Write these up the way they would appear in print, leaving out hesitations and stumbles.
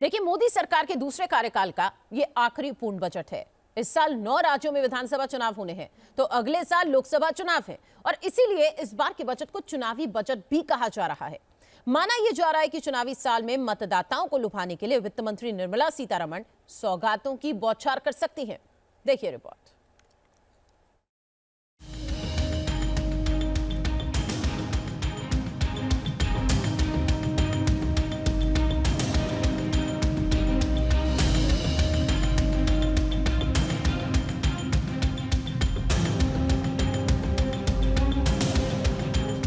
देखिए, मोदी सरकार के दूसरे कार्यकाल का ये आखिरी पूर्ण बजट है। इस साल 9 राज्यों में विधानसभा चुनाव होने हैं, तो अगले साल लोकसभा चुनाव है और इसीलिए इस बार के बजट को चुनावी बजट भी कहा जा रहा है। माना यह जा रहा है कि चुनावी साल में मतदाताओं को लुभाने के लिए वित्त मंत्री निर्मला सीतारमण सौगातों की बौछार कर सकती हैं। देखिए रिपोर्ट।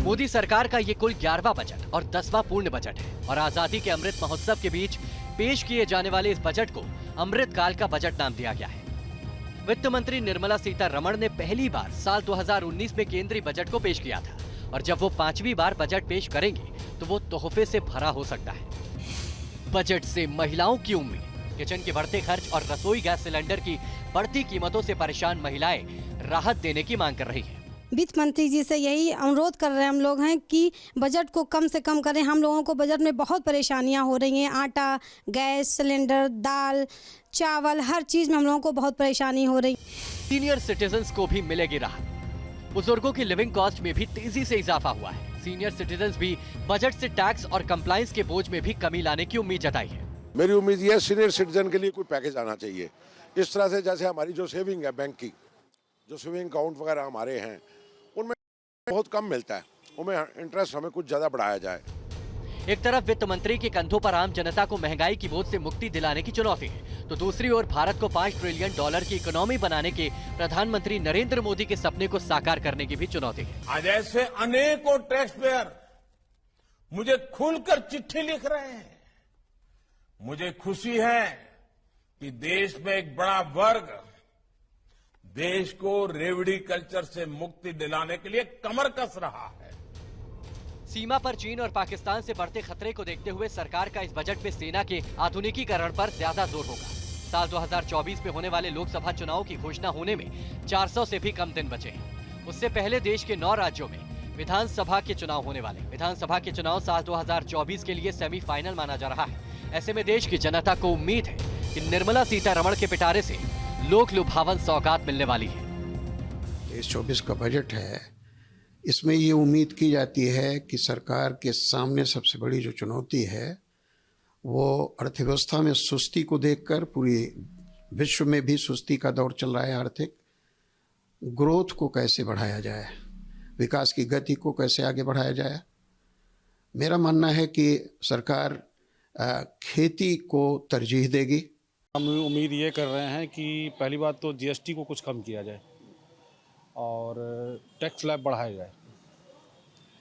मोदी सरकार का ये कुल 11वां बजट और 10वां पूर्ण बजट है और आजादी के अमृत महोत्सव के बीच पेश किए जाने वाले इस बजट को अमृत काल का बजट नाम दिया गया है। वित्त मंत्री निर्मला सीतारमण ने पहली बार साल 2019 में केंद्रीय बजट को पेश किया था और जब वो 5वीं बार बजट पेश करेंगे तो वो तोहफे से भरा हो सकता है। बजट से महिलाओं की उम्मीद, किचन के बढ़ते खर्च और रसोई गैस सिलेंडर की बढ़ती कीमतों से परेशान महिलाएं राहत देने की मांग कर रही हैं। वित्त मंत्री जी से यही अनुरोध कर रहे हैं हम लोग हैं कि बजट को कम से कम करें। हम लोगों को बजट में बहुत परेशानियां हो रही हैं। आटा, गैस सिलेंडर, दाल, चावल, हर चीज़ में हम लोगों को बहुत परेशानी हो रही। सीनियर सिटीजन्स को भी मिलेगी राहत। बुजुर्गों की लिविंग कॉस्ट में भी तेजी से इजाफा हुआ है। सीनियर सिटीजन्स भी बजट से टैक्स और कंप्लायंस के बोझ में भी कमी लाने की उम्मीद जताई है। मेरी उम्मीद यह है सीनियर सिटीजन के लिए कोई पैकेज आना चाहिए। इस तरह से जैसे हमारी जो सेविंग है बैंक की, जो सेविंग अकाउंट वगैरह हमारे हैं उनमें बहुत कम मिलता है, उनमें इंटरेस्ट हमें कुछ ज्यादा बढ़ाया जाए। एक तरफ वित्त मंत्री के कंधों पर आम जनता को महंगाई की बोझ से मुक्ति दिलाने की चुनौती है, तो दूसरी ओर भारत को $5 ट्रिलियन की इकोनॉमी बनाने के प्रधानमंत्री नरेंद्र मोदी के सपने को साकार करने की भी चुनौती है। आज ऐसे अनेकों टैक्स पेयर मुझे खुलकर चिट्ठी लिख रहे हैं। मुझे खुशी है कि देश में एक बड़ा वर्ग देश को रेवड़ी कल्चर से मुक्ति दिलाने के लिए कमर कस रहा है। सीमा पर चीन और पाकिस्तान से बढ़ते खतरे को देखते हुए सरकार का इस बजट में सेना के आधुनिकीकरण पर ज्यादा जोर होगा। साल 2024 में होने वाले लोकसभा चुनाव की घोषणा होने में 400 से भी कम दिन बचे हैं। उससे पहले देश के 9 राज्यों में विधानसभा के चुनाव होने वाले। विधानसभा के चुनाव साल 2024 के लिए सेमीफाइनल माना जा रहा है। ऐसे में देश की जनता को उम्मीद है कि निर्मला सीतारमण के पिटारे से लोक लुभावन सौगात मिलने वाली है। 23-24 का बजट है, इसमें ये उम्मीद की जाती है कि सरकार के सामने सबसे बड़ी जो चुनौती है वो अर्थव्यवस्था में सुस्ती को देखकर, पूरी विश्व में भी सुस्ती का दौर चल रहा है, आर्थिक ग्रोथ को कैसे बढ़ाया जाए, विकास की गति को कैसे आगे बढ़ाया जाए। मेरा मानना है कि सरकार खेती को तरजीह देगी। हम उम्मीद ये कर रहे हैं कि पहली बात तो जीएसटी को कुछ कम किया जाए और टैक्स स्लैब बढ़ाया जाए।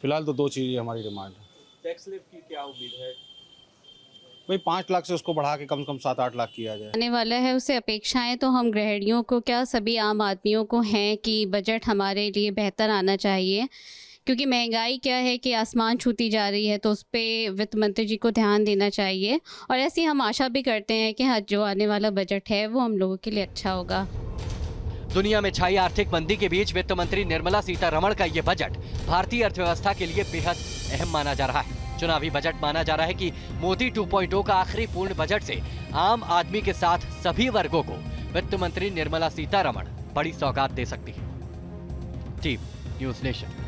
फिलहाल तो 2 चीज़ें हमारी डिमांड है। टैक्स स्लैब की क्या उम्मीद है? भाई 5 लाख से उसको बढ़ा के कम से कम 7-8 लाख किया जाए। आने वाला है, उससे अपेक्षाएं तो हम गृहिणियों को क्या सभी आम आदमियों को हैं कि बजट हमारे लिए बेहतर आना चाहिए, क्योंकि महंगाई क्या है कि आसमान छूती जा रही है, तो उस पर वित्त मंत्री जी को ध्यान देना चाहिए। और ऐसी हम आशा भी करते हैं कि जो आने वाला बजट है वो हम लोगों के लिए अच्छा होगा। दुनिया में छाई आर्थिक मंदी के बीच वित्त मंत्री निर्मला सीतारमण का ये बजट भारतीय अर्थव्यवस्था के लिए बेहद अहम माना जा रहा है। चुनावी बजट माना जा रहा है कि मोदी 2.0 का आखिरी पूर्ण बजट से आम आदमी के साथ सभी वर्गों को वित्त मंत्री निर्मला सीतारमण बड़ी सौगात दे सकती है। Team news nation.